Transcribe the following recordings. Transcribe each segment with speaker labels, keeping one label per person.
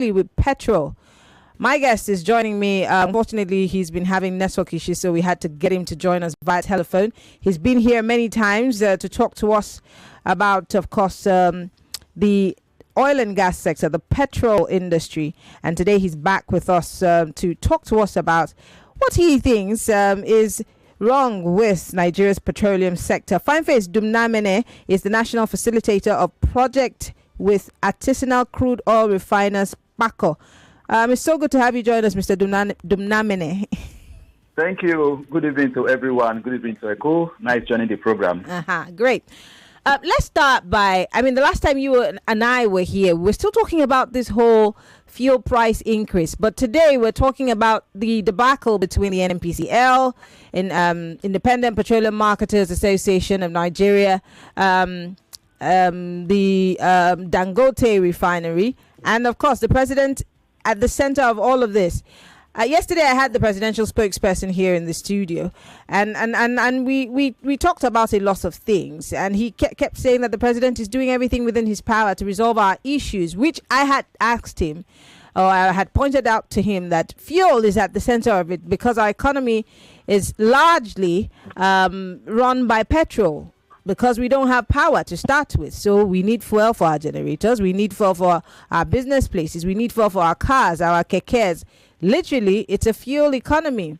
Speaker 1: with petrol. My guest is joining me. Unfortunately, he's been having network issues, so we had to get him to join us via telephone. He's been here many times to talk to us about, of course, the oil and gas sector, the petrol industry. And today he's back with us to talk to us about what he thinks is wrong with Nigeria's petroleum sector. Fineface Dumnamene is the national facilitator of project with artisanal crude oil refiners, PACO. It's so good to have you join us, Mr. Dumnamene.
Speaker 2: Thank you. Good evening to everyone. Good evening to Echo. Nice joining the program.
Speaker 1: Great. Let's start by, the last time you and I were here, we're still talking about this whole fuel price increase. But today we're talking about the debacle between the NNPCL, Independent Petroleum Marketers Association of Nigeria, the Dangote refinery, and of course the president at the center of all of this. Yesterday, I had the presidential spokesperson here in the studio, and we talked about a lot of things. And he kept saying that the president is doing everything within his power to resolve our issues, which I had asked him, or I had pointed out to him that fuel is at the center of it because our economy is largely run by petrol. Because we don't have power to start with. So we need fuel for our generators. We need fuel for our business places. We need fuel for our cars, our kekes. Literally, it's a fuel economy.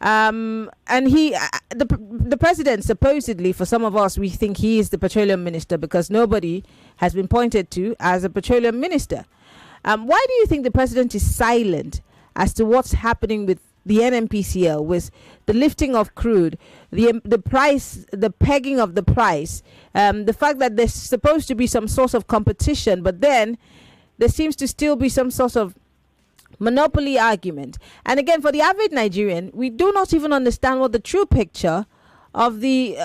Speaker 1: And the president, supposedly, for some of us, we think he is the petroleum minister because nobody has been pointed to as a petroleum minister. Why do you think the president is silent as to what's happening with the NNPCL, with the lifting of crude, the price, the pegging of the price, the fact that there's supposed to be some sort of competition, but then there seems to still be some sort of monopoly argument. And again, for the average Nigerian, we do not even understand what the true picture of the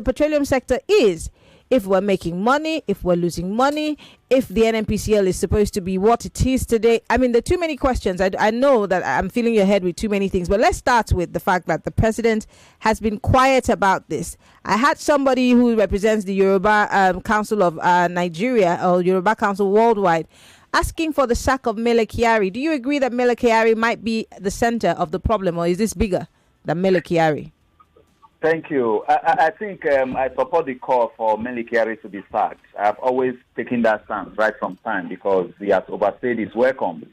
Speaker 1: petroleum sector is. If we're making money, if we're losing money, if the NNPCL is supposed to be what it is today. There are too many questions. I know that I'm filling your head with too many things, but let's start with the fact that the president has been quiet about this. I had somebody who represents the Yoruba Council of Nigeria, or Yoruba Council Worldwide, asking for the sack of Mele Kyari. Do you agree that Mele Kyari might be the center of the problem, or is this bigger than Mele Kyari?
Speaker 2: Thank you. I think I support the call for Mele Kyari to be sacked. I've always taken that stance right from time because he has overstayed his welcome.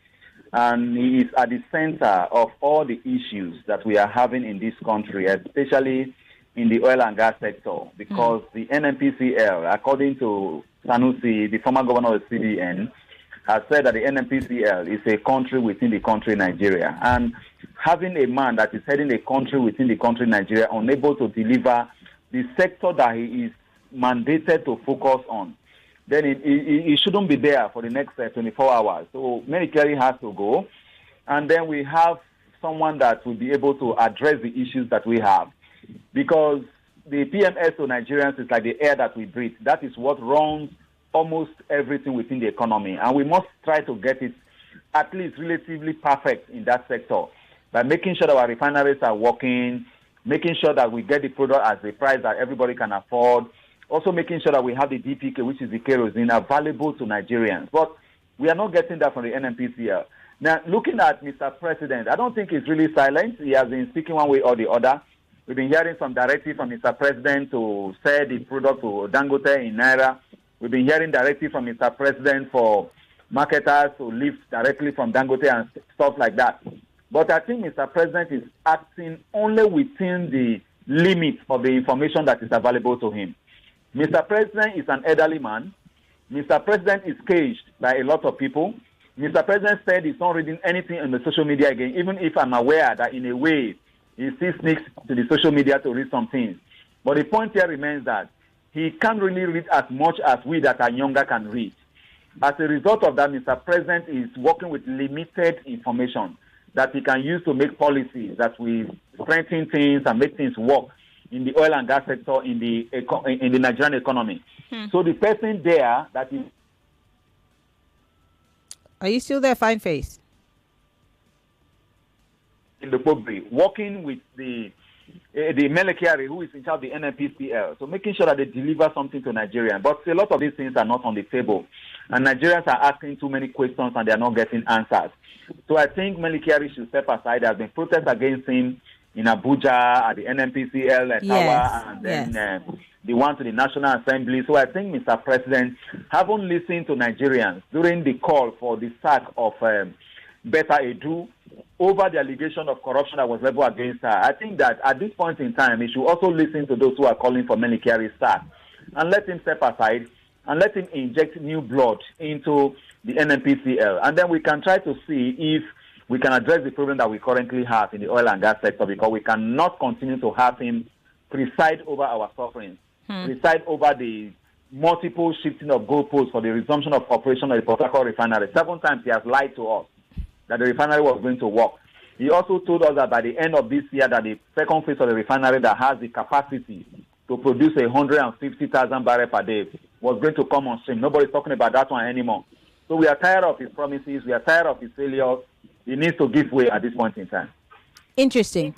Speaker 2: And he is at the center of all the issues that we are having in this country, especially in the oil and gas sector, because the NNPCL, according to Sanusi, the former governor of CBN, has said that the NNPCL is a country within the country, Nigeria. And having a man that is heading a country within the country, Nigeria, unable to deliver the sector that he is mandated to focus on, then he shouldn't be there for the next 24 hours. So Mele Kyari has to go. And then we have someone that will be able to address the issues that we have. Because the PMS to Nigerians is like the air that we breathe. That is what runs almost everything within the economy. And we must try to get it at least relatively perfect in that sector by making sure that our refineries are working, making sure that we get the product at the price that everybody can afford, also making sure that we have the DPK, which is the kerosene, available to Nigerians. But we are not getting that from the NNPCL. Now, looking at Mr. President, I don't think he's really silent. He has been speaking one way or the other. We've been hearing some directive from Mr. President to sell the product to Dangote in Naira. We've been hearing directive from Mr. President for marketers to lift directly from Dangote and stuff like that. But I think Mr. President is acting only within the limits of the information that is available to him. Mr. President is an elderly man. Mr. President is caged by a lot of people. Mr. President said he's not reading anything on the social media again, even if I'm aware that in a way he still sneaks to the social media to read some things. But the point here remains that he can't really read as much as we that are younger can read. As a result of that, Mr. President is working with limited information that he can use to make policies that will strengthen things and make things work in the oil and gas sector in the Nigerian economy. So the person there that is...
Speaker 1: Are you still there, Fineface?
Speaker 2: In the Bobri, working with the the Melekari, who is in charge of the NNPCL, so making sure that they deliver something to Nigerians. But a lot of these things are not on the table, and Nigerians are asking too many questions and they are not getting answers. So I think Melekari should step aside. There has been protests against him in Abuja at the NNPCL tower, and then the one to the National Assembly. So I think, Mr. President, haven't listened to Nigerians during the call for the sack of Betta Edu over the allegation of corruption that was leveled against her. I think that at this point in time, he should also listen to those who are calling for Melekari's sack and let him step aside and let him inject new blood into the NNPCL. And then we can try to see if we can address the problem that we currently have in the oil and gas sector, because we cannot continue to have him preside over our sufferings, preside over the multiple shifting of goalposts for the resumption of operation of the Port Harcourt refinery. 7 times he has lied to us that the refinery was going to work. He also told us that by the end of this year that the second phase of the refinery that has the capacity to produce 150,000 barrels per day was going to come on stream. Nobody's talking about that one anymore. So we are tired of his promises. We are tired of his failures. He needs to give way at this point in time.
Speaker 1: Interesting.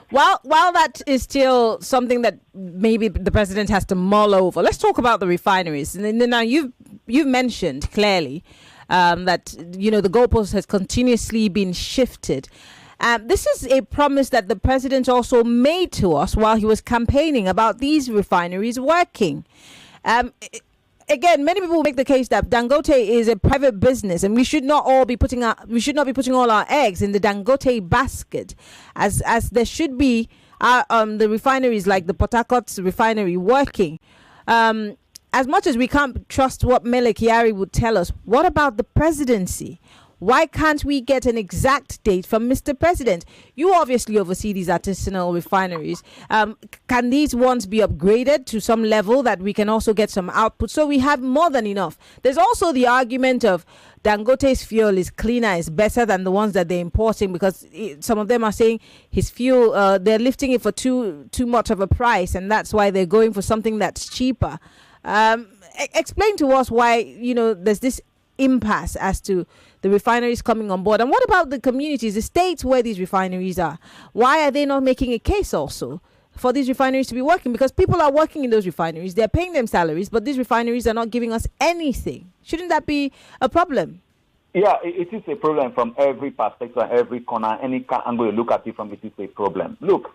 Speaker 1: While that is still something that maybe the president has to mull over, let's talk about the refineries. And now you've mentioned clearly that the goalpost has continuously been shifted. This is a promise that the president also made to us while he was campaigning about these refineries working. Again, many people make the case that Dangote is a private business, and we should not be putting all our eggs in the Dangote basket, as there should be the refineries like the Port Harcourt refinery working. As much as we can't trust what Mele Kyari would tell us, what about the presidency? Why can't we get an exact date from Mr. President? You obviously oversee these artisanal refineries. Can these ones be upgraded to some level that we can also get some output so we have more than enough? There's also the argument of Dangote's fuel is cleaner, is better than the ones that they're importing, because some of them are saying his fuel, they're lifting it for too much of a price, and that's why they're going for something that's cheaper. Explain to us why, there's this impasse as to the refineries coming on board. And what about the communities, the states where these refineries are? Why are they not making a case also for these refineries to be working? Because people are working in those refineries, they're paying them salaries, but these refineries are not giving us anything. Shouldn't that be a problem?
Speaker 2: Yeah, it is a problem from every perspective, every corner, any angle you look at it from, it is a problem. Look,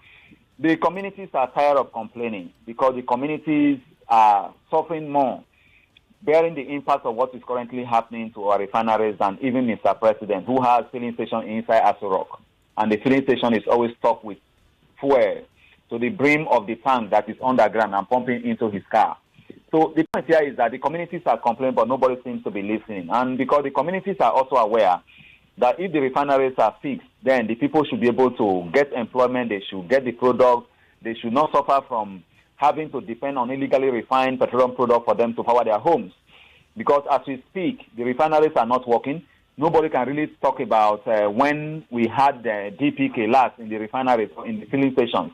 Speaker 2: the communities are tired of complaining because the communities are suffering more, bearing the impact of what is currently happening to our refineries than even Mr. President, who has filling station inside Aso Rock. And the filling station is always stocked with fuel to the brim of the tank that is underground and pumping into his car. So the point here is that the communities are complaining, but nobody seems to be listening. And because the communities are also aware that if the refineries are fixed, then the people should be able to get employment, they should get the product, they should not suffer from having to depend on illegally refined petroleum products for them to power their homes. Because as we speak, the refineries are not working. Nobody can really talk about when we had the DPK last in the refineries, in the filling stations.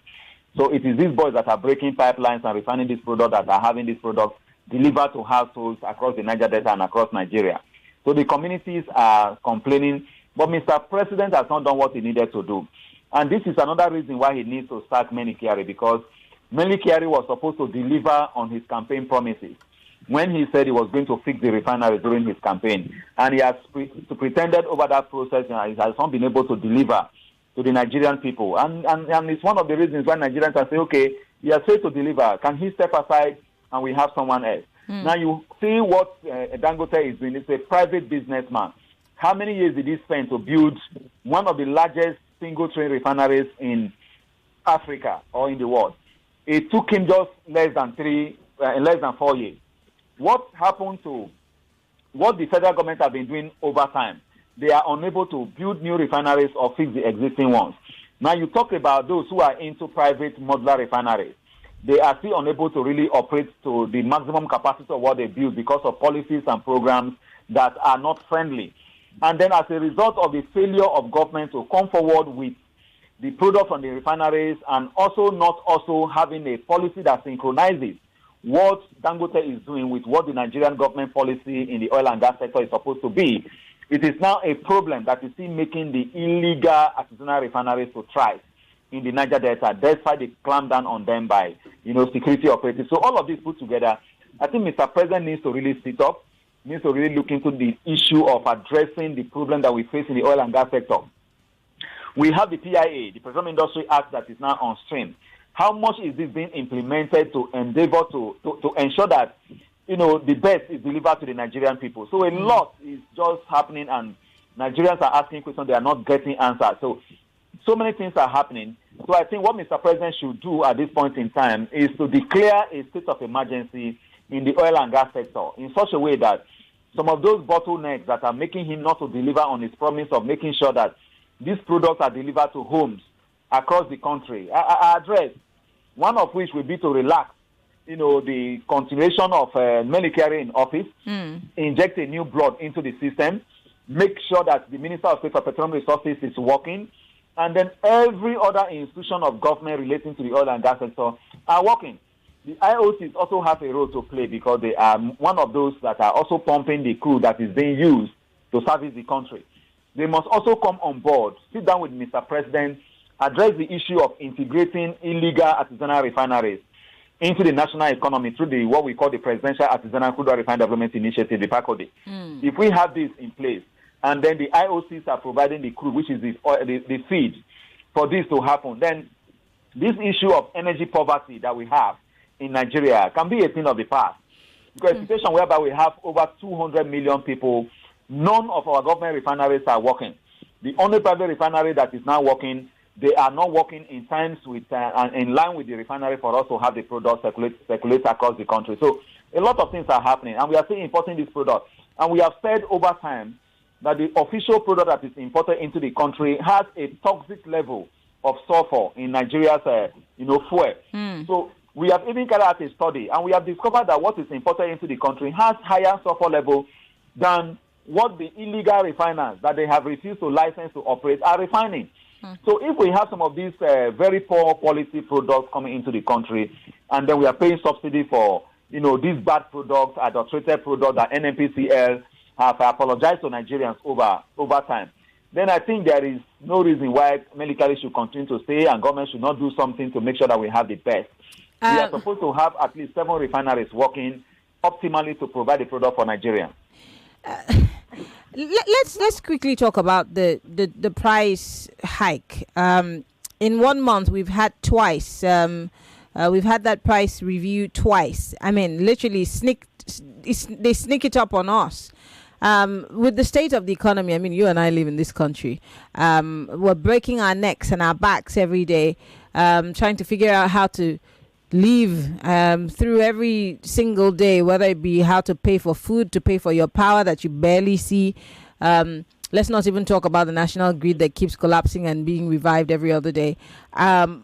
Speaker 2: So it is these boys that are breaking pipelines and refining this product that are having this product delivered to households across the Niger Delta and across Nigeria. So the communities are complaining, but Mr. President has not done what he needed to do. And this is another reason why he needs to sack Mele Kyari, because Mele Kyari was supposed to deliver on his campaign promises when he said he was going to fix the refinery during his campaign. And he has pretended over that process and he has not been able to deliver to the Nigerian people. And it's one of the reasons why Nigerians are saying, okay, he has failed to deliver. Can he step aside and we have someone else? Now you see what Dangote is doing. It's a private businessman. How many years did he spend to build one of the largest single-train refineries in Africa or in the world? It took him just less than 4 years. What happened to what the federal government have been doing over time? They are unable to build new refineries or fix the existing ones. Now you talk about those who are into private modular refineries. They are still unable to really operate to the maximum capacity of what they build because of policies and programs that are not friendly. And then as a result of the failure of government to come forward with the product from the refineries and also not also having a policy that synchronizes what Dangote is doing with what the Nigerian government policy in the oil and gas sector is supposed to be, it is now a problem that is still making the illegal artisanal refineries to thrive. in the Niger Delta, despite the clamp down on them by, security operatives. So all of this put together, I think Mr. President needs to really sit up, needs to really look into the issue of addressing the problem that we face in the oil and gas sector. We have the PIA, the Petroleum Industry Act, that is now on stream. How much is this being implemented to endeavor to ensure that, the best is delivered to the Nigerian people? So a lot is just happening, and Nigerians are asking questions, they are not getting answers. So many things are happening. So I think what Mr. President should do at this point in time is to declare a state of emergency in the oil and gas sector in such a way that some of those bottlenecks that are making him not to deliver on his promise of making sure that these products are delivered to homes across the country are addressed. One of which will be to relax, the continuation of Melikere in office, inject a new blood into the system, make sure that the Minister of State for Petroleum Resources is working, and then every other institution of government relating to the oil and gas sector are working. The IOCs also have a role to play because they are one of those that are also pumping the crude that is being used to service the country. They must also come on board, sit down with Mr. President, address the issue of integrating illegal artisanal refineries into the national economy through what we call the Presidential Artisanal Crude Oil Refinery Development Initiative, the PACODE. If we have this in place, and then the IOCs are providing the crude, which is the feed for this to happen, then this issue of energy poverty that we have in Nigeria can be a thing of the past. Because a situation whereby we have over 200 million people, none of our government refineries are working. The only private refinery that is now working, they are not working in times with and in line with the refinery for us to have the product circulate across the country. So a lot of things are happening, and we are still importing this product. And we have said over time that the official product that is imported into the country has a toxic level of sulfur in Nigeria's, fuel. So we have even carried out a study, and we have discovered that what is imported into the country has higher sulfur level than what the illegal refiners that they have refused to license to operate are refining. So if we have some of these very poor quality products coming into the country, and then we are paying subsidy for, these bad products, adulterated products that NNPCL have apologized to Nigerians over time, then I think there is no reason why Melikere should continue to stay, and government should not do something to make sure that we have the best. We are supposed to have at least 7 refineries working optimally to provide the product for Nigerians.
Speaker 1: Let's quickly talk about the price hike. In 1 month, we've had twice. We've had that price review twice. I mean, literally they sneak it up on us. With the state of the economy, I mean, you and I live in this country. We're breaking our necks and our backs every day, trying to figure out how to live through every single day, whether it be how to pay for food, to pay for your power that you barely see. Let's not even talk about the national grid that keeps collapsing and being revived every other day. How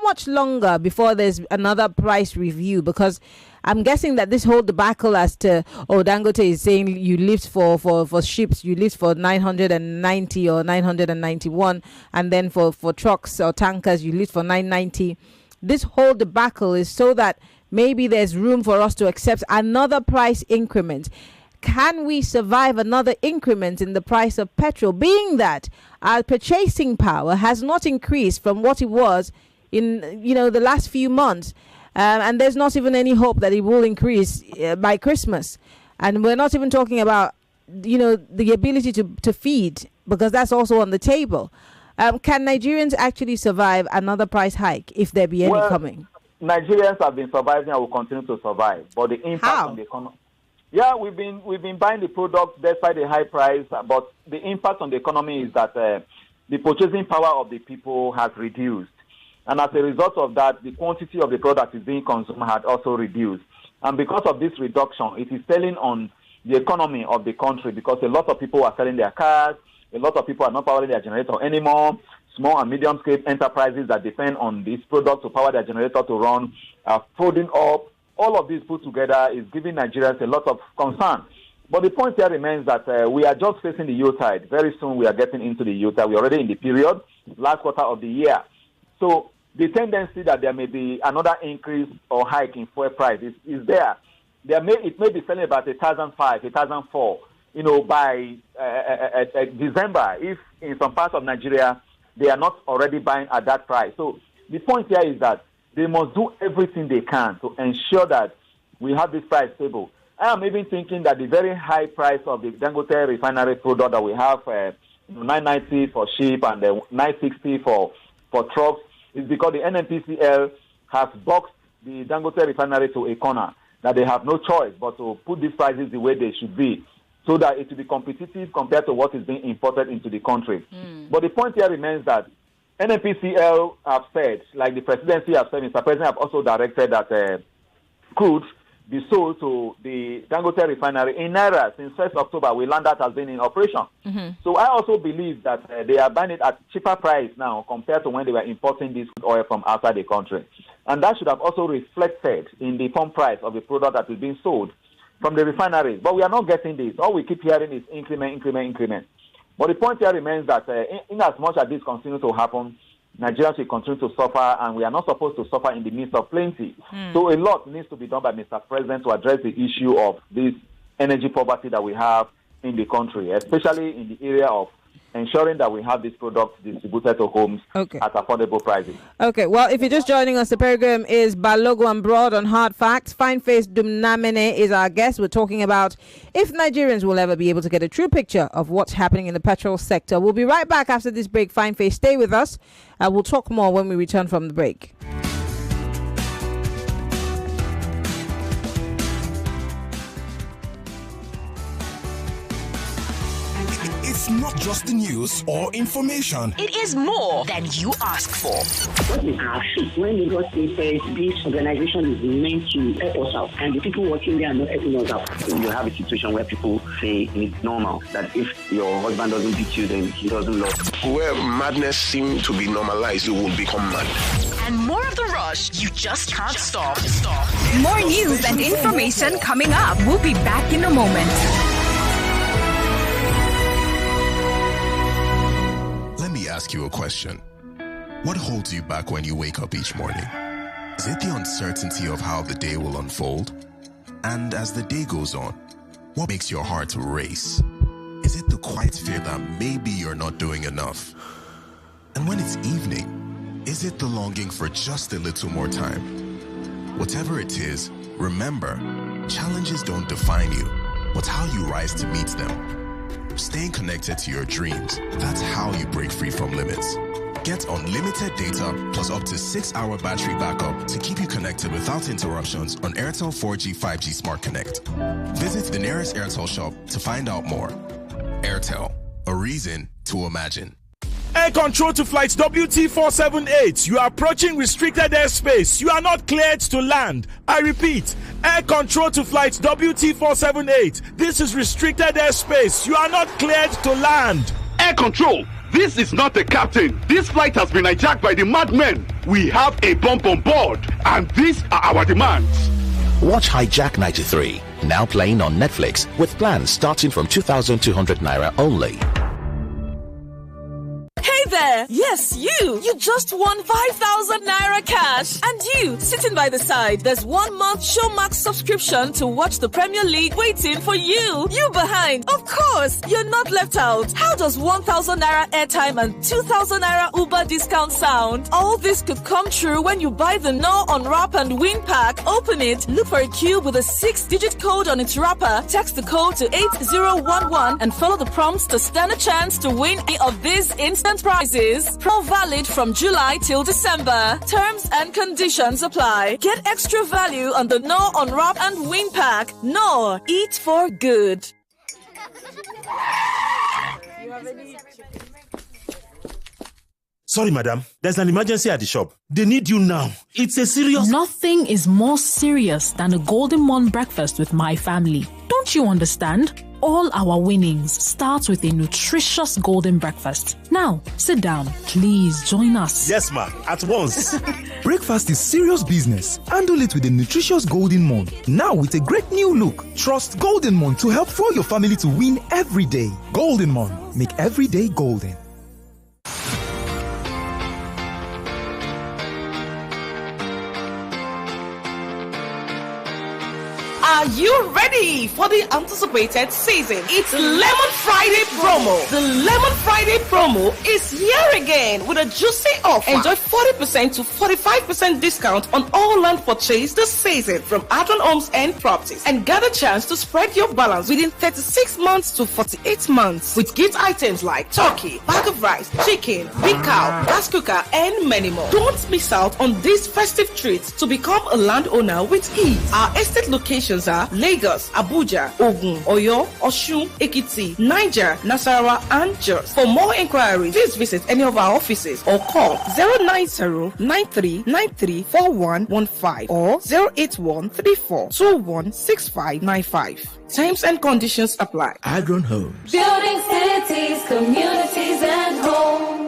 Speaker 1: much longer before there's another price review? Because I'm guessing that this whole debacle as to, Dangote is saying you lift for ships, you lift for 990 or 991, and then for trucks or tankers, you lift for 990. This whole debacle is so that maybe there's room for us to accept another price increment. Can we survive another increment in the price of petrol, being that our purchasing power has not increased from what it was in the last few months? And there's not even any hope that it will increase by Christmas. And we're not even talking about, the ability to feed, because that's also on the table. Can Nigerians actually survive another price hike if there be any coming?
Speaker 2: Nigerians have been surviving and will continue to survive. But the impact on the economy... Yeah, we've been buying the product despite the high price, but the impact on the economy is that the purchasing power of the people has reduced. And as a result of that, the quantity of the product is being consumed had also reduced. And because of this reduction, it is telling on the economy of the country, because a lot of people are selling their cars, a lot of people are not powering their generator anymore. Small and medium-scale enterprises that depend on this product to power their generator to run are folding up. All of this put together is giving Nigerians a lot of concern. But the point here remains that we are just facing the Yuletide. Very soon we are getting into the Yuletide. We're already in the period, last quarter of the year. So the tendency that there may be another increase or hike in fuel price is there. It may be selling about 1,005, 1,004, by December, if in some parts of Nigeria they are not already buying at that price. So the point here is that they must do everything they can to ensure that we have this price stable. I am even thinking that the very high price of the Dangote refinery product that we have, $990 for ship and $960 for trucks, is because the NNPCL has boxed the Dangote refinery to a corner, that they have no choice but to put these prices the way they should be, so that it will be competitive compared to what is being imported into the country. But the point here remains that NNPCL have said, like the presidency has said, Mr. President have also directed that crude be sold to the Dangote refinery in Naira since 1st October, when that has been in operation. So I also believe that they are buying it at cheaper price now compared to when they were importing this oil from outside the country. And that should have also reflected in the pump price of the product that is being sold from the refineries. But we are not getting this. All we keep hearing is increment. But the point here remains that in as much as this continues to happen, Nigerians will continue to suffer, and we are not supposed to suffer in the midst of plenty. So a lot needs to be done by Mr. President to address the issue of this energy poverty that we have in the country, especially in the area of ensuring that we have these products distributed to homes at affordable prices. Okay,
Speaker 1: well, if you're just joining us, the program is Balogo and Broad on Hard Facts. Fine Face Dumnamene is our guest. We're talking about if Nigerians will ever be able to get a true picture of what's happening in the petrol sector. We'll be right back after this break. Fine Face, stay with us. We'll talk more when we return from the break.
Speaker 3: It's not just the news or information.
Speaker 4: It is more than you ask for.
Speaker 5: What we ask when Lagos State says this organization is meant to help us out, and the people working there are not helping us out. You have a situation where people say it's normal that if your husband doesn't beat you, then he doesn't love you.
Speaker 6: Where madness seems to be normalized, you will become mad.
Speaker 4: And more of the rush you just can't stop. More news and information coming up. We'll be back in a moment.
Speaker 3: Ask you a question. What holds you back when you wake up each morning? Is it the uncertainty of how the day will unfold? And as the day goes on, what makes your heart race? Is it the quiet fear that maybe you're not doing enough? And when it's evening, is it the longing for just a little more time? Whatever it is, remember, challenges don't define you, but how you rise to meet them. Staying connected to your dreams, that's how you break free from limits. Get unlimited data plus up to 6-hour battery backup to keep you connected without interruptions on Airtel 4G 5G Smart Connect. Visit the nearest Airtel shop to find out more. Airtel, a reason to imagine.
Speaker 7: Air control to flight WT478. You are approaching restricted airspace. You are not cleared to land. I repeat, air control to flight WT478. This is restricted airspace. You are not cleared to land.
Speaker 8: Air control, this is not the captain. This flight has been hijacked by the madmen. We have a bomb on board, and these are our demands.
Speaker 9: Watch Hijack 93, now playing on Netflix with plans starting from 2,200 Naira only.
Speaker 10: Hey there! Yes, you! You just won 5,000 Naira cash! And you, sitting by the side, there's 1 month Showmax subscription to watch the Premier League waiting for you! You behind! Of course! You're not left out! How does 1,000 Naira airtime and 2,000 Naira Uber discount sound? All this could come true when you buy the No Unwrap and Win pack. Open it, look for a cube with a 6-digit code on its wrapper, text the code to 8011 and follow the prompts to stand a chance to win any of these instant prizes. Pro valid from July till December. Terms and conditions apply. Get extra value on the No Unwrap and Win pack. No, eat for good.
Speaker 7: Sorry, madam. There's an emergency at the shop. They need you now. It's a serious...
Speaker 11: Nothing is more serious than a Golden Morn breakfast with my family. Don't you understand? All our winnings start with a nutritious golden breakfast. Now, sit down. Please join us.
Speaker 7: Yes, ma'am. At once.
Speaker 12: Breakfast is serious business. Handle it with a nutritious Golden Morn. Now with a great new look. Trust Golden Morn to help fuel your family to win every day. Golden Morn. Make every day golden.
Speaker 13: Are you ready for the anticipated season? It's Lemon Friday promo.
Speaker 10: more. The Lemon Friday promo is here again with a juicy offer. Enjoy 40% to 45% discount on all land purchase this season from Adron Homes and Properties, and get a chance to spread your balance within 36 months to 48 months with gift items like turkey, bag of rice, chicken, big cow, gas cooker, and many more. Don't miss out on these festive treats to become a landowner with ease. Our estate locations are Lagos, Abuja, Ogun, Oyo, Osun, Ekiti, Niger, Nasarawa, and Jos. For more inquiries, please visit any of our offices or call 090-9393-4115 or 08134216595. Terms and conditions apply.
Speaker 13: Adron Homes.
Speaker 14: Building cities, communities, and homes.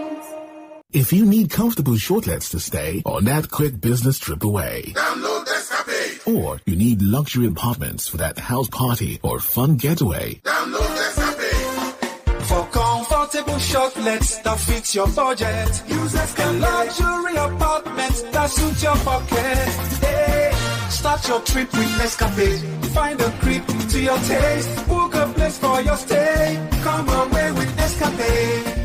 Speaker 13: If you need comfortable shortlets to stay on that quick business trip away,
Speaker 15: download Escapade.
Speaker 13: Or you need luxury apartments for that house party or fun getaway,
Speaker 15: download Escapade.
Speaker 16: For comfortable shortlets that fit your budget, use Escapade. Luxury apartments that suit your pocket. Hey, start your trip with Escapade. Find a crib to your taste. Book a place for your stay. Come away with Escapade.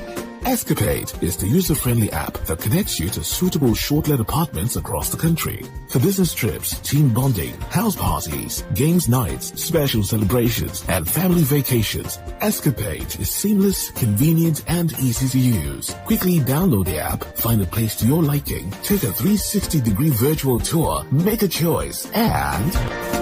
Speaker 13: Escapade is the user-friendly app that connects you to suitable short-let apartments across the country. For business trips, team bonding, house parties, games nights, special celebrations, and family vacations, Escapade is seamless, convenient, and easy to use. Quickly download the app, find a place to your liking, take a 360-degree virtual tour, make a choice, and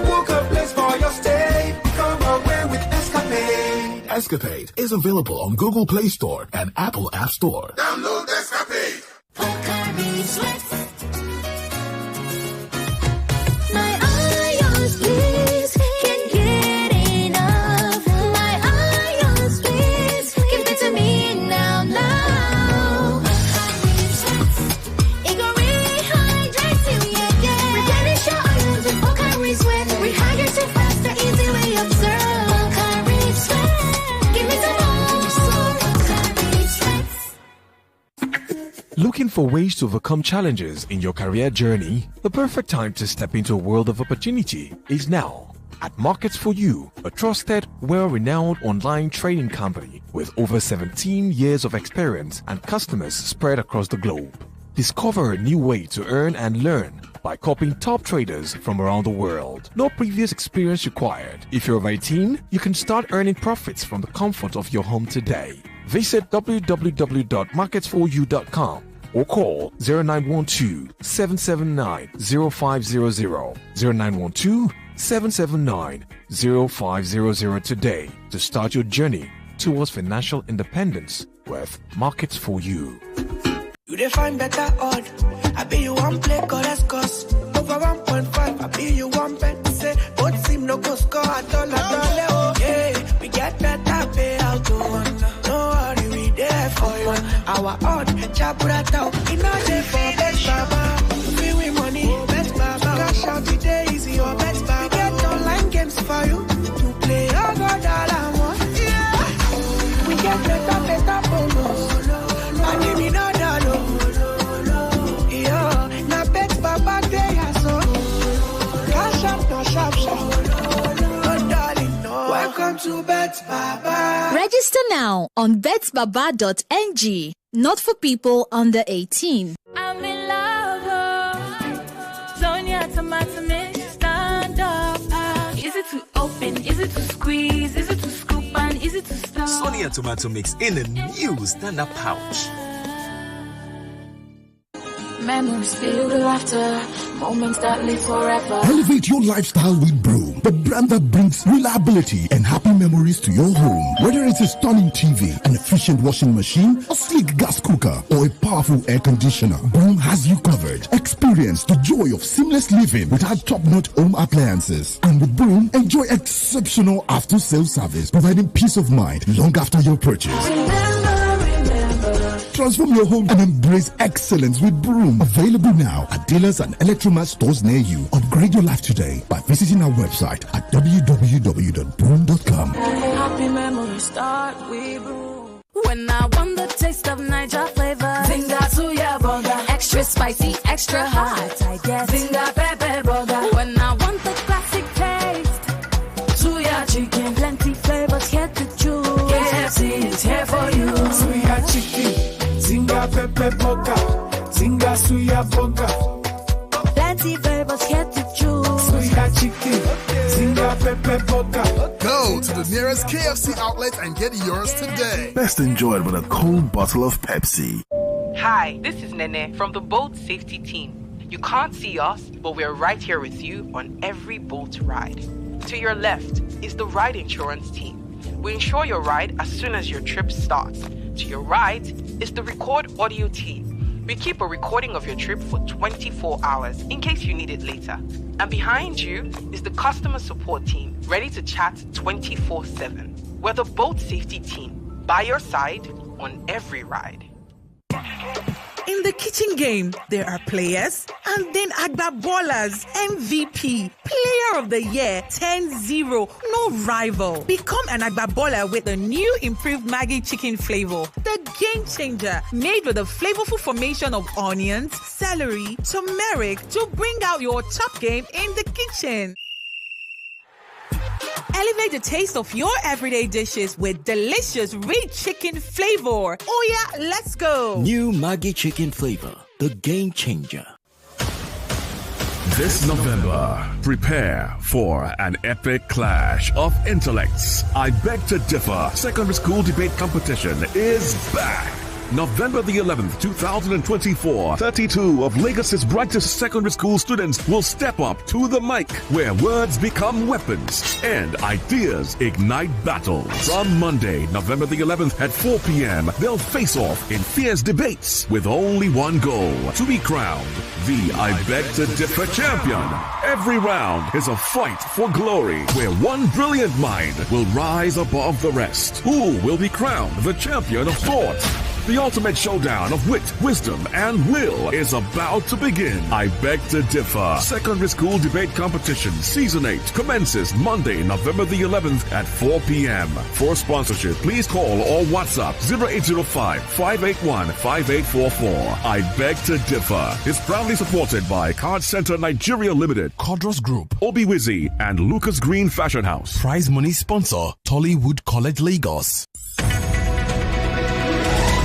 Speaker 16: book a place for your stay. Come away with Escapade.
Speaker 13: Escapade is available on Google Play Store and Apple App Store.
Speaker 15: Download Escapade.
Speaker 14: My ions, please, can't get enough. My ions, please, give it to me now. It gon' rehydrate you, yeah. Replenish your ions with Pocari Sweat. Rehydrate you faster, easy way observe. Pocari Sweat.
Speaker 17: Looking for ways to overcome challenges in your career journey? The perfect time to step into a world of opportunity is now. At Markets for You, a trusted, well-renowned online trading company with over 17 years of experience and customers spread across the globe. Discover a new way to earn and learn by copying top traders from around the world. No previous experience required. If you're over 18, you can start earning profits from the comfort of your home today. Visit www.marketsforyou.com or call 0912-779-0500, 0912-779-0500 today to start your journey towards financial independence with Markets for You.
Speaker 18: You define better odd. I be you one play, cause over 1.5. I be you one bet. Say, both seem no go score at all. Oh, yeah, we get better payout. No worry, we there for you. Our odd, Chaburata, in our day for best baba. We win money, best baba. Cash out today easy, your best baba. We get online games for you to play. Oh, God, all I want. Yeah, we get better bonus. And give me no dollar. Yeah, now bet baba day so. Cash up, no sharp. Oh, darling, no. Welcome to Bet Baba.
Speaker 19: Register now on betbaba.ng. Not for people under 18.
Speaker 14: I'm in love. Sonia tomato mix, stand up. Is it to open? Is it to squeeze? Is it to scoop? And is it to stir?
Speaker 20: Sonia tomato mix in a new stand-up pouch.
Speaker 14: Memories filled with laughter, moments that live forever.
Speaker 21: Elevate your lifestyle with Broom, the brand that brings reliability and happy memories to your home. Whether it's a stunning TV, an efficient washing machine, a sleek gas cooker, or a powerful air conditioner, Broom has you covered. Experience the joy of seamless living with our top-notch home appliances. And with Broom, enjoy exceptional after-sales service, providing peace of mind long after your purchase. Transform your home and embrace excellence with Broom. Available now at dealers and Electromat stores near you. Upgrade your life today by visiting our website at www.broom.com.
Speaker 14: Happy memories start with Broom. When I want the taste of Niger flavor, Zinga Suya burger, extra spicy, extra hot. I guess Zinga pepper burger. When I want the classic taste, Suya chicken, plenty flavors, get to choose. KFC is here for
Speaker 16: Zinga pepe boga, zinga suya boga.
Speaker 14: Plenty flavors here to choose.
Speaker 16: Suya chicken, zinga pepe boga.
Speaker 15: Go to the nearest KFC outlet and get yours today.
Speaker 2: Best enjoyed with a cold bottle of Pepsi.
Speaker 22: Hi, this is Nene from the boat safety team. You can't see us, but we're right here with you on every boat ride. To your left is the ride insurance team. We insure your ride as soon as your trip starts. To your right is the record audio team. We keep a recording of your trip for 24 hours in case you need it later. And behind you is the customer support team, ready to chat 24/7. We're the boat safety team, by your side on every ride.
Speaker 23: In the kitchen game, there are players and then Agba Ballers, MVP, Player of the Year, 10-0, no rival. Become an Agba Baller with the new improved Maggi chicken flavor, the game changer, made with a flavorful formation of onions, celery, turmeric to bring out your top game in the kitchen. Elevate the taste of your everyday dishes with delicious rich chicken flavor. Oh yeah, let's go.
Speaker 24: New Maggi chicken flavor, the game changer.
Speaker 25: This November, prepare for an epic clash of intellects. I Beg to Differ Secondary School Debate Competition is back. November the 11th, 2024, 32 of Lagos's brightest secondary school students will step up to the mic, where words become weapons and ideas ignite battles. From Monday, November the 11th at 4 p.m., they'll face off in fierce debates with only one goal: to be crowned the I Beg to Differ champion. Every round is a fight for glory, where one brilliant mind will rise above the rest. Who will be crowned the champion of thought? The ultimate showdown of wit, wisdom, and will is about to begin. I Beg to Differ Secondary School Debate Competition Season 8 commences Monday, November the 11th at 4 p.m. For sponsorship, please call or WhatsApp 0805-581-5844. I Beg to Differ is proudly supported by Card Center Nigeria Limited,
Speaker 21: Codros Group,
Speaker 25: Obiwizi, and Lucas Green Fashion House.
Speaker 21: Prize money sponsor, Tollywood College, Lagos.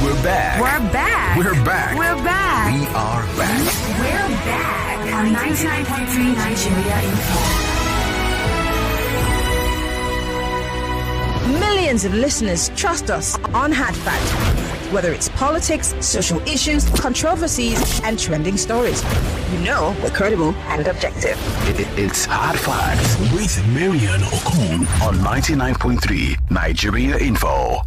Speaker 20: We're back.
Speaker 4: We're back.
Speaker 20: We're back.
Speaker 4: We're back.
Speaker 20: We are back.
Speaker 4: We're back on 99.3 Nigeria Info.
Speaker 1: Millions of listeners trust us on Hard Fact. Whether it's politics, social issues, controversies, and trending stories. You know we're credible and objective.
Speaker 20: It's Hard Facts with Marian Okon on 99.3 Nigeria Info.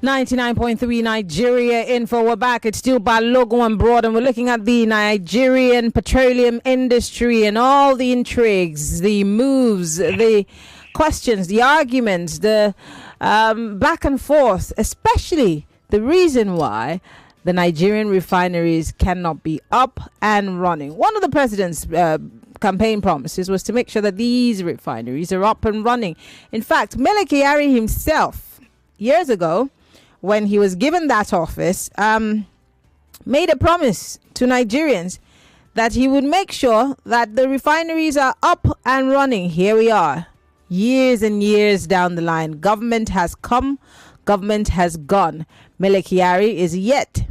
Speaker 1: 99.3 Nigeria Info. We're back. It's still Balogun and Broad, and we're looking at the Nigerian petroleum industry and all the intrigues, the moves, the questions, the arguments, the back and forth, especially the reason why the Nigerian refineries cannot be up and running. One of the president's campaign promises was to make sure that these refineries are up and running. In fact, Mele Kyari himself, years ago, when he was given that office, made a promise to Nigerians that he would make sure that the refineries are up and running. Here we are, years and years down the line. Government has come, government has gone. Mele Kyari is yet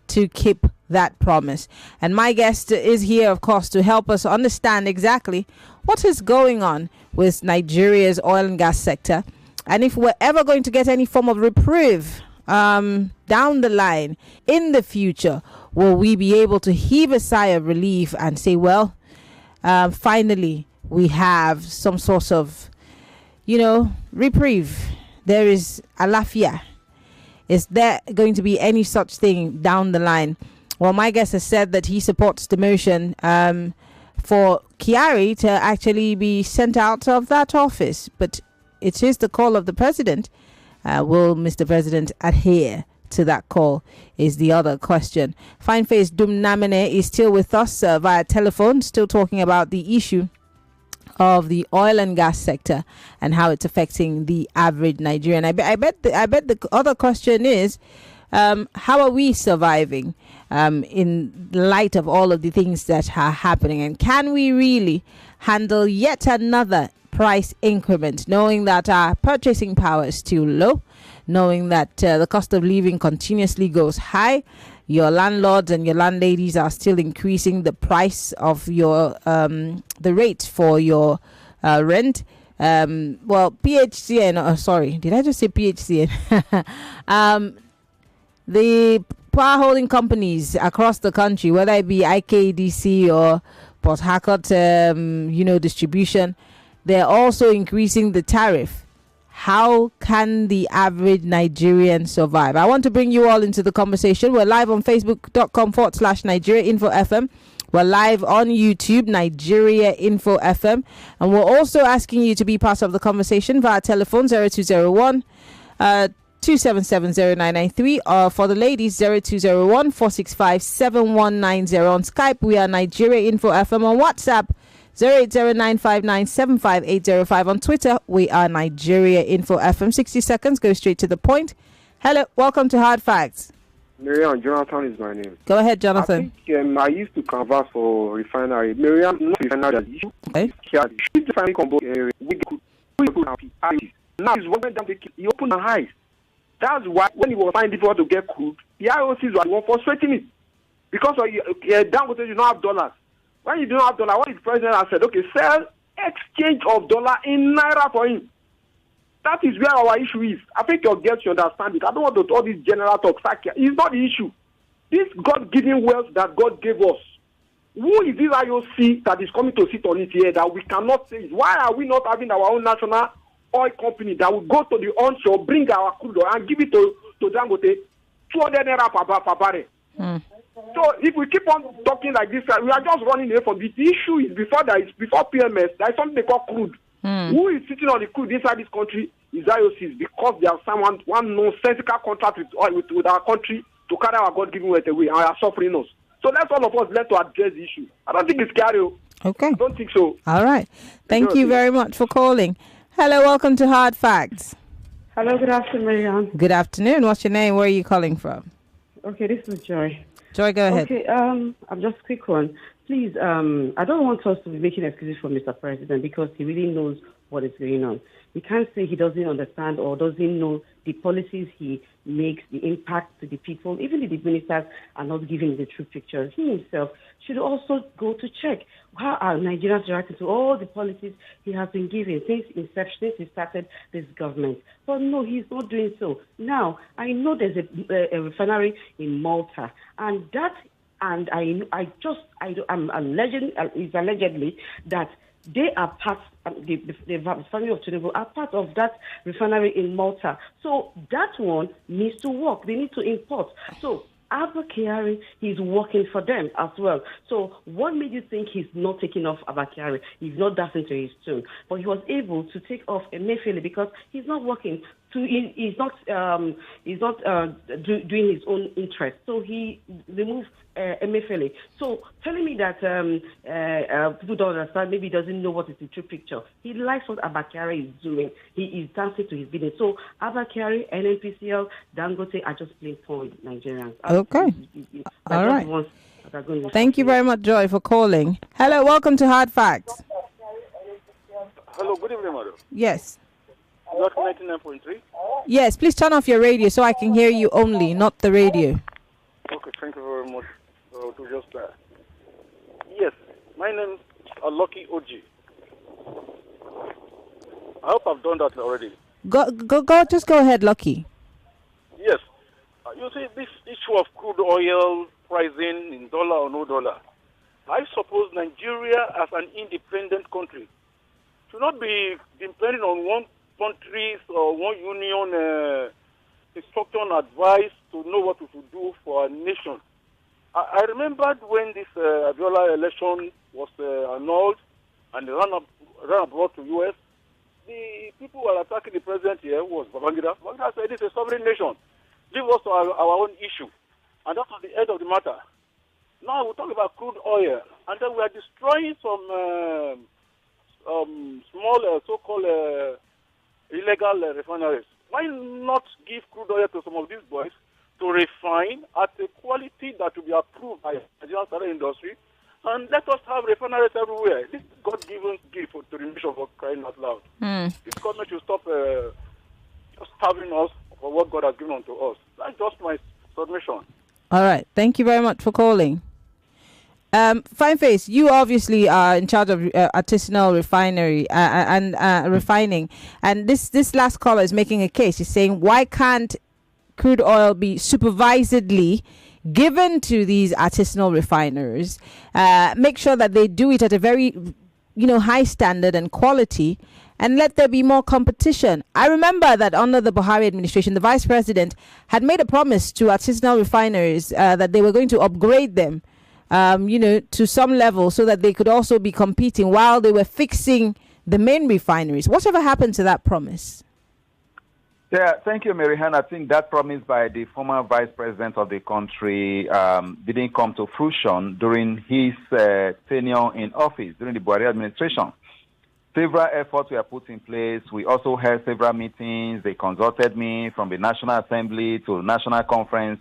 Speaker 1: to keep that promise. And my guest is here, of course, to help us understand exactly what is going on with Nigeria's oil and gas sector. And if we're ever going to get any form of reprieve down the line in the future, will we be able to heave a sigh of relief and say, well, finally, we have some sort of, reprieve. There is alafia. Is there going to be any such thing down the line? Well, my guest has said that he supports the motion for Kyari to actually be sent out of that office. But it is the call of the president. Will Mr. President adhere to that call is the other question. Fine Face Dumnamene is still with us via telephone, still talking about the issue of the oil and gas sector and how it's affecting the average Nigerian. I bet the other question is, how are we surviving in light of all of the things that are happening, and can we really handle yet another price increment, knowing that our purchasing power is still low, knowing that the cost of living continuously goes high. Your landlords and your landladies are still increasing the price of your the rate for your rent. PHCN, sorry, did I just say PHCN? The power holding companies across the country, whether it be IKDC or Port Harcourt, distribution, they're also increasing the tariff. How can the average Nigerian survive? I want to bring you all into the conversation. We're live on facebook.com/Nigeria Info FM. We're live on YouTube, Nigeria Info FM. And we're also asking you to be part of the conversation via telephone 0201 2770993, or for the ladies 0201 465 7190. On Skype we are Nigeria Info FM. On WhatsApp 08095975805. On Twitter we are Nigeria Info FM. 60 seconds, go straight to the point. Hello, welcome to Hard Facts.
Speaker 3: Miriam, Jonathan is my name.
Speaker 1: Go ahead, Jonathan.
Speaker 3: I think I used to converse for refinery. Miriam, not refinery as issue.
Speaker 1: Okay.
Speaker 3: She's refinery combo. Now he's working down the key. He opened her eyes. That's why when he was finding difficult to get crude, the IOCs were the one frustrating it. Because Dangote, you don't have dollars. When you don't have dollars, what the president has said, okay, sell exchange of dollar in naira for him. That is where our issue is. I think your girls should understand it. I don't want to all these general talks. It's not the issue. This God-given wealth that God gave us, who is this IOC that is coming to sit on it here that we cannot say it? Why are we not having our own national oil company that will go to the onshore, bring our crude oil and give it to Dangote, 200 naira per barrel? So if we keep on talking like this, we are just running away from it. The issue is before PMS, there is something they call crude. Who is sitting on the crude inside this country is IOCs, because they have signed one nonsensical contract with our country to carry our God-given wealth away, and are suffering us. So let's all of us to address the issue. I don't think it's scary.
Speaker 1: Okay.
Speaker 3: I don't think so.
Speaker 1: All right. Thank you very much for calling. Hello, welcome to Hard Facts.
Speaker 5: Hello, good afternoon, Marianne.
Speaker 1: Good afternoon. What's your name? Where are you calling from?
Speaker 5: Okay, this is Joy.
Speaker 1: Joy, go ahead.
Speaker 5: Okay, I'm just a quick one. Please, I don't want us to be making excuses for Mr. President because he really knows what is going on. We can't say he doesn't understand or doesn't know the policies he makes, the impact to the people. Even if the ministers are not giving the true picture, he himself should also go to check how are Nigerians reacting to all the policies he has been giving since inception, since he started this government. But no, he's not doing so. Now, I know there's a refinery in Malta, and I'm allegedly that they are part, the family of Tinubu are part of that refinery in Malta. So that one needs to work. They need to import. So Abba Kyari, he's working for them as well. So what made you think he's not taking off Abba Kyari? He's not dancing to his tune. But he was able to take off Emefiele because he's not working. He's not doing his own interest. So he removed Emefiele. So telling me that people don't understand, maybe he doesn't know what is the true picture. He likes what Abba Kyari is doing. He is dancing to his bidding. So Abba Kyari, NNPCL, Dangote are just playing for Nigerians.
Speaker 1: Okay. All right. Thank you very much, Joy, for calling. Hello, welcome to Hard Facts.
Speaker 6: Hello, good evening, madam.
Speaker 1: Yes.
Speaker 6: Not 99.3?
Speaker 1: Yes, please turn off your radio so I can hear you only, not the radio.
Speaker 6: Okay, thank you very much to just that. Yes, my name is Lucky Oji. I hope I've done that already.
Speaker 1: Just go ahead, Lucky.
Speaker 6: Yes. You see, this issue of crude oil pricing in dollar or no dollar, I suppose Nigeria as an independent country should not be depending on one country's or one union instruction advice to know what we should do for our nation. I remembered when this Abiola election was annulled and ran abroad to U.S., the people who were attacking the president here was Babangida. Babangida said this is a sovereign nation. Leave us to our own issue. And that was the end of the matter. Now we talk about crude oil, and then we are destroying some small so-called illegal refineries. Why not give crude oil to some of these boys to refine at a quality that will be approved by the Nigerian industry And let us have refineries everywhere. This is God-given gift to the nation for crying out loud. This government should stop just starving us for what God has given unto us. That's just my submission.
Speaker 1: All right. Thank you very much for calling. Fine Face, you obviously are in charge of artisanal refinery and refining. And this last caller is making a case. He's saying, why can't crude oil be supervisedly given to these artisanal refiners? Make sure that they do it at a very, high standard and quality, and let there be more competition. I remember that under the Buhari administration, the vice president had made a promise to artisanal refineries that they were going to upgrade them, to some level so that they could also be competing while they were fixing the main refineries. Whatever happened to that promise?
Speaker 7: Yeah, thank you, Marihan. I think that promise by the former vice president of the country didn't come to fruition during his tenure in office, during the Buhari administration. Several efforts were put in place. We also held several meetings. They consulted me from the National Assembly to the National Conference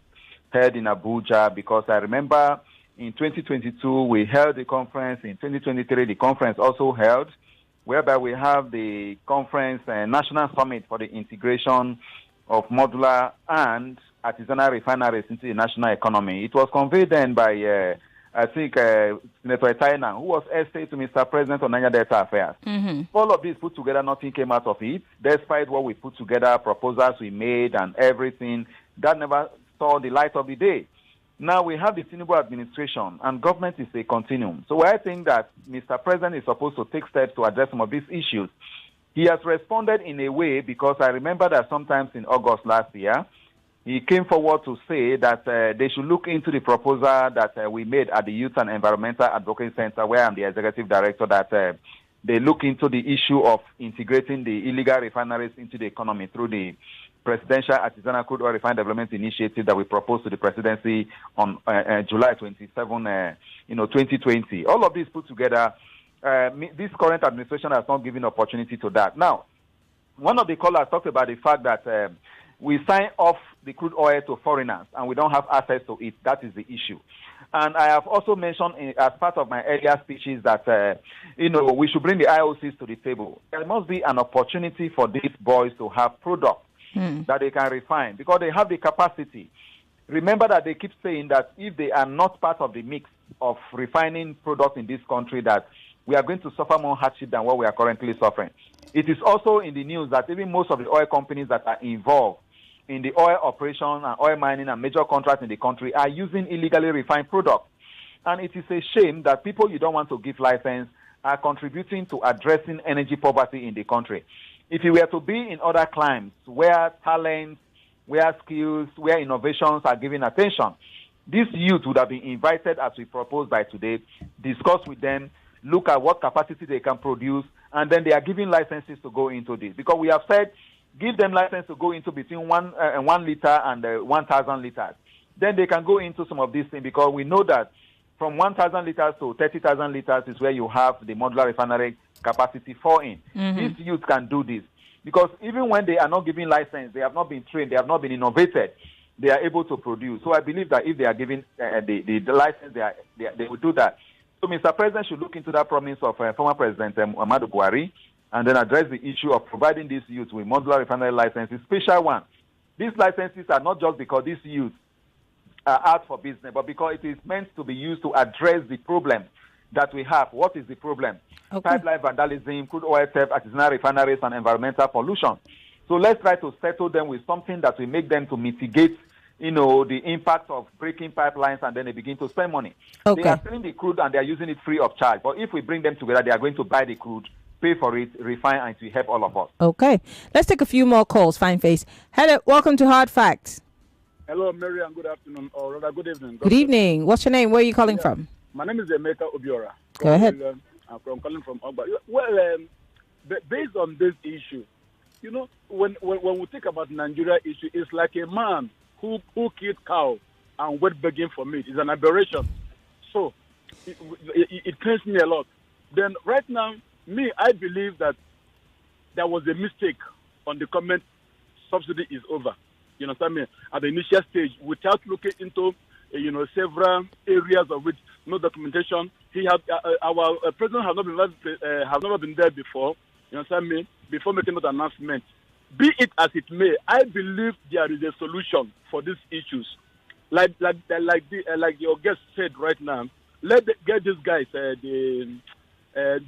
Speaker 7: held in Abuja, because I remember in 2022 we held the conference. In 2023 the conference also held, whereby we have the conference National Summit for the integration of modular and artisanal refineries into the national economy. It was convened then by I think Senator Etaina, who was essay to Mr. President on Niger Delta Affairs. All of this put together, nothing came out of it. Despite what we put together, proposals we made and everything, that never saw the light of the day. Now we have the Tinubu administration, and government is a continuum. So I think that Mr. President is supposed to take steps to address some of these issues. He has responded in a way, because I remember that sometimes in August last year, he came forward to say that they should look into the proposal that we made at the Youth and Environmental Advocacy Center, where I'm the executive director, that they look into the issue of integrating the illegal refineries into the economy through the Presidential Artisanal Crude Oil Refinery Development Initiative that we proposed to the presidency on July 27, 2020. All of this put together, this current administration has not given opportunity to that. Now, one of the callers talked about the fact that we sign off the crude oil to foreigners and we don't have access to it. That is the issue. And I have also mentioned as part of my earlier speeches that, we should bring the IOCs to the table. There must be an opportunity for these boys to have products that they can refine, because they have the capacity. Remember that they keep saying that if they are not part of the mix of refining products in this country, that we are going to suffer more hardship than what we are currently suffering. It is also in the news that even most of the oil companies that are involved in the oil operation and oil mining and major contracts in the country are using illegally refined products. And it is a shame that people you don't want to give license are contributing to addressing energy poverty in the country. If you were to be in other climes where talent, where skills, where innovations are given attention, these youth would have been invited, as we proposed by today, discuss with them, look at what capacity they can produce, and then they are given licenses to go into this. Because we have said, give them license to go into between 1 liter and 1,000 liters. Then they can go into some of these things, because we know that from 1,000 liters to 30,000 liters is where you have the modular refinery capacity for in. These youth can do this, because even when they are not given license, they have not been trained, they have not been innovated, they are able to produce. So I believe that if they are given the license, they will do that. So Mr. President should look into that promise of former President Muhammadu Buhari, and then address the issue of providing these youth with modular refinery licenses, special one. These licenses are not just because these youth are out for business, but because it is meant to be used to address the problem that we have. What is the problem? Pipeline vandalism, crude oil theft, artisanal refineries, and environmental pollution. So let's try to settle them with something that will make them to mitigate, the impact of breaking pipelines, and then they begin to spend money. They are selling the crude and they are using it free of charge. But if we bring them together, they are going to buy the crude, pay for it, refine, and it will help all of us.
Speaker 1: Okay. Let's take a few more calls, Fine Face. Hello, welcome to Hard Facts.
Speaker 8: Hello, Mary, and good afternoon, or rather good evening.
Speaker 1: Good evening. What's your name? Where are you calling from?
Speaker 8: My name is Emeka Obiora.
Speaker 1: Go ahead.
Speaker 8: I'm calling from Ogba. Well, based on this issue, when we think about Nigeria issue, it's like a man who killed cow and went begging for meat. It's an aberration. So it pains me a lot. Then right now, I believe that there was a mistake on the comment subsidy is over. You understand me? At the initial stage, without looking into, several areas of which no documentation, he had our president has never been there before. You understand me? Before making that announcement, be it as it may, I believe there is a solution for these issues. Like your guest said right now, get these guys, the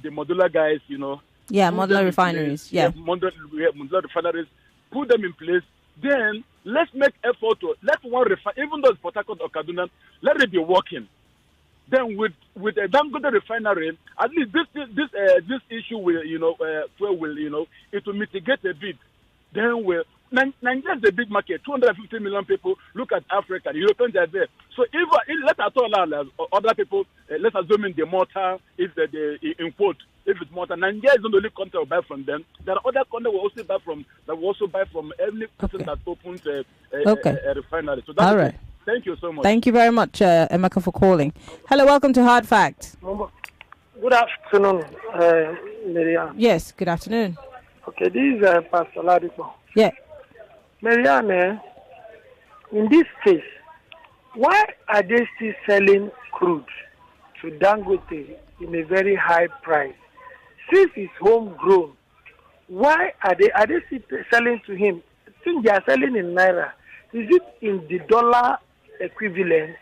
Speaker 8: modular guys, you know.
Speaker 1: Yeah, modular refineries. Yeah,
Speaker 8: modular refineries. Put them in place. Then let's make effort to let one refinery, even though it's Port Harcourt or Kaduna, let it be working. Then with a Dangote refinery, at least this issue will it will mitigate a bit. Then Nigeria is a big market, 250 million people. Look at Africa, the Europeans are there. So if let's allow other people, let's assume in the mortar, if in quote, if it's mortar, Nigeria is not the only country will buy from them. There are other countries that will also buy from every person that opens a refinery. So that's
Speaker 1: all right.
Speaker 8: Thank you so much.
Speaker 1: Thank you very much, Emeka, for calling. Hello, welcome to Hard Facts.
Speaker 9: Good afternoon, Marianne.
Speaker 1: Yes, good afternoon.
Speaker 9: Okay, this is Pastor Ladipo.
Speaker 1: Yeah.
Speaker 9: Marianne, in this case, why are they still selling crude to Dangote in a very high price? Since it's homegrown, why are they still selling to him? Since they are selling in Naira, is it in the dollar equivalent?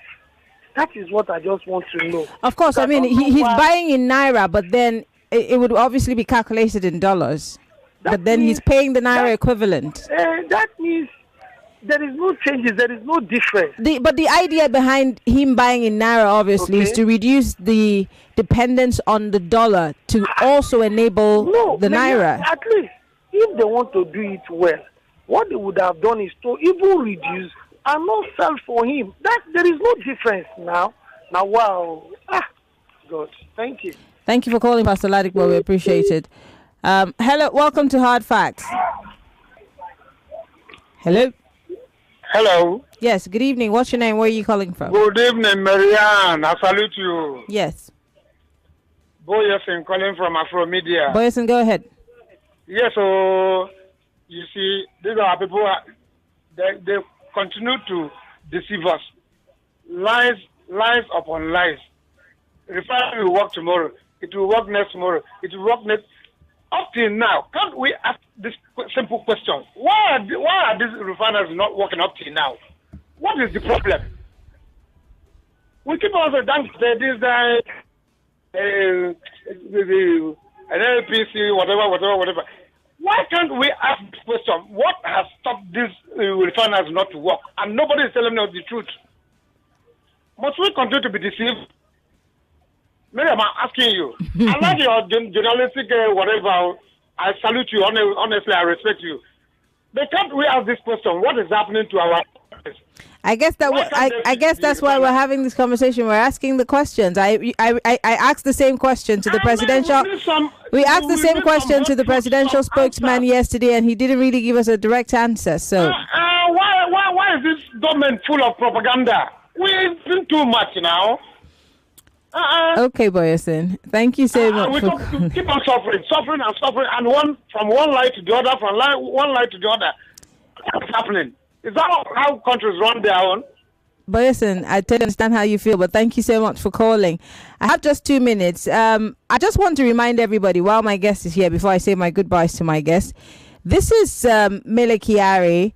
Speaker 9: That is what I just want to know.
Speaker 1: Of course, I mean, he's buying in Naira, but then it would obviously be calculated in dollars. But then he's paying the Naira equivalent.
Speaker 9: That means there is no changes, there is no difference.
Speaker 1: But the idea behind him buying in Naira, obviously, is to reduce the dependence on the dollar to also enable the Naira.
Speaker 9: At least, if they want to do it well, what they would have done is to even reduce and not sell for him. That there is no difference now. Now, wow. God, thank you.
Speaker 1: Thank you for calling, Pastor Ladipo. We appreciate it. Hello, welcome to Hard Facts. Hello.
Speaker 10: Hello.
Speaker 1: Yes, good evening. What's your name? Where are you calling from?
Speaker 10: Good evening, Marianne. I salute you.
Speaker 1: Yes.
Speaker 10: Boyeson calling from Afromedia.
Speaker 1: Boyeson, go ahead.
Speaker 10: Yes, so you see, these are people, they continue to deceive us. Lies upon lies. Refinery will work tomorrow. It will work next tomorrow. It will work next. Up till now, can't we ask this simple question? Why are these refineries not working up till now? What is the problem? We keep on saying, this guy, an LPC, whatever. Why can't we ask this question? What has stopped these refineries not to work? And nobody is telling us the truth. Must we continue to be deceived? Maybe I'm asking you. I like your journalistic whatever. I salute you. Honestly, I respect you. But can't we ask this question? What is happening to our...
Speaker 1: I guess that's why we're having this conversation. We're asking the questions. I asked the same question to the presidential. We asked the same question to the presidential spokesman yesterday, and he didn't really give us a direct answer. So
Speaker 10: why is this government full of propaganda? We've been too much now.
Speaker 1: Okay, Boyeson. Thank you so much.
Speaker 10: We keep on suffering, and from one lie to the other, one lie to the other. What's happening? Is that how countries run their own?
Speaker 1: Boyeson, I totally understand how you feel, but thank you so much for calling. I have just 2 minutes. I just want to remind everybody while my guest is here, before I say my goodbyes to my guest, this is Mele Kyari.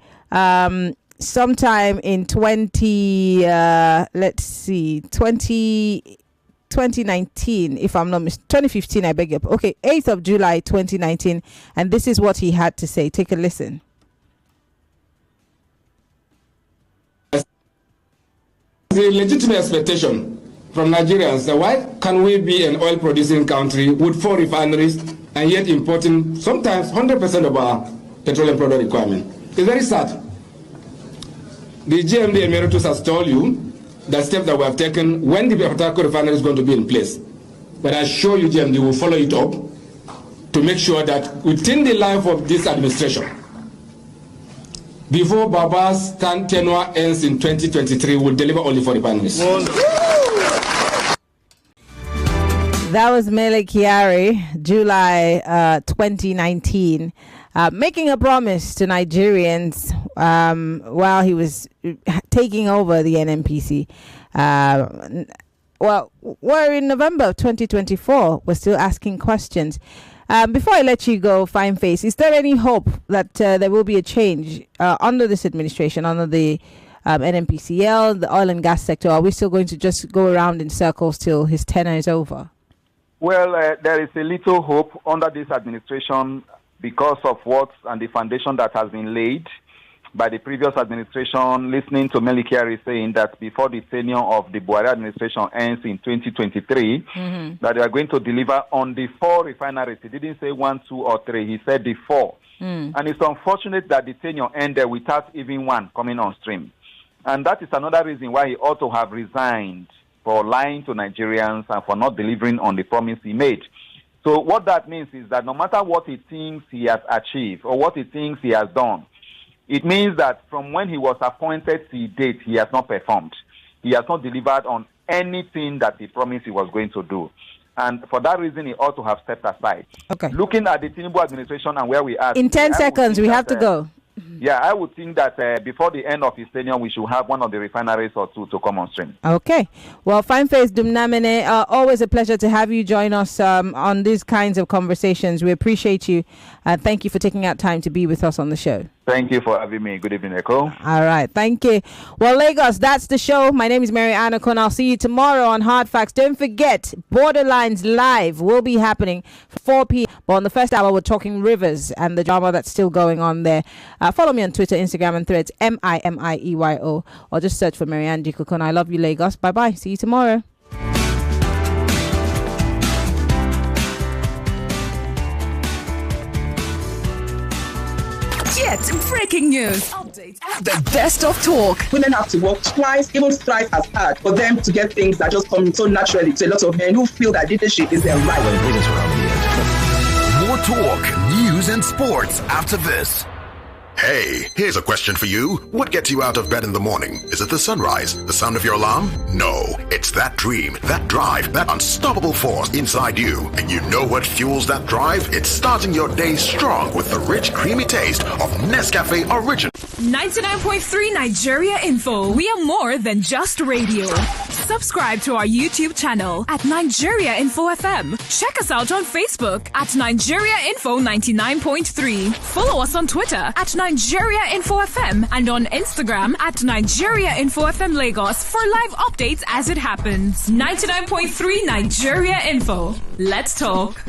Speaker 1: Sometime in 2019, if I'm not mistaken, 2015, I beg your pardon. Okay, 8th of July, 2019. And this is what he had to say. Take a listen.
Speaker 11: The legitimate expectation from Nigerians that why can we be an oil producing country with 4 refineries and yet importing sometimes 100% of our petroleum product requirement? It's very sad. The GMD Emeritus has told you the step that we have taken when the Port Harcourt refinery is going to be in place. But I assure you, GMD will follow it up to make sure that within the life of this administration, before Baba's tenure ends in 2023, we'll deliver only 4 refineries.
Speaker 1: That was Mele Kyari, July 2019, making a promise to Nigerians while he was taking over the NNPC. well, we're in November of 2024. We're still asking questions. Before I let you go, Fine Face, is there any hope that there will be a change under this administration, under the NNPCL, the oil and gas sector? Are we still going to just go around in circles till his tenure is over?
Speaker 7: Well, there is a little hope under this administration because of what and the foundation that has been laid by the previous administration, listening to Melikiari saying that before the tenure of the Buhari administration ends in 2023, that they are going to deliver on the 4 refineries. He didn't say 1, 2, or 3. He said the 4. And it's unfortunate that the tenure ended without even one coming on stream. And that is another reason why he ought to have resigned for lying to Nigerians and for not delivering on the promise he made. So what that means is that no matter what he thinks he has achieved or what he thinks he has done, it means that from when he was appointed to date, he has not performed. He has not delivered on anything that he promised he was going to do. And for that reason, he ought to have stepped aside.
Speaker 1: Okay.
Speaker 7: Looking at the Tinubu administration and where we are...
Speaker 1: In 10 seconds, we have to go.
Speaker 7: Yeah, I would think that before the end of his tenure, we should have one of the refineries or two to come on stream.
Speaker 1: Okay. Well, Fine Face Dumnamene, always a pleasure to have you join us on these kinds of conversations. We appreciate you. Thank you for taking out time to be with us on the show.
Speaker 7: Thank you for having me. Good evening, Echo.
Speaker 1: All right. Thank you. Well, Lagos, that's the show. My name is Mary Anna Kun. I'll see you tomorrow on Hard Facts. Don't forget, Borderlines Live will be happening for 4 p.m. But on the first hour, we're talking Rivers and the drama that's still going on there. Follow me on Twitter, Instagram, and Threads, MIMIEYO, or just search for Mary Anna Kun. I love you, Lagos. Bye-bye. See you tomorrow.
Speaker 4: Get breaking news. Updates. The best of talk.
Speaker 12: Women have to work twice, even thrice as hard for them to get things that just come so naturally to a lot of men who feel that leadership is their right.
Speaker 20: More talk, news, and sports after this. Hey, here's a question for you. What gets you out of bed in the morning? Is it the sunrise? The sound of your alarm? No, it's that dream, that drive, that unstoppable force inside you. And you know what fuels that drive? It's starting your day strong with the rich, creamy taste of Nescafe Original.
Speaker 4: 99.3 Nigeria Info. We are more than just radio. Subscribe to our YouTube channel at Nigeria Info FM. Check us out on Facebook at Nigeria Info 99.3. Follow us on Twitter at Nigeria Info FM and on Instagram at Nigeria Info FM Lagos for live updates as it happens. 99.3 Nigeria Info. Let's talk.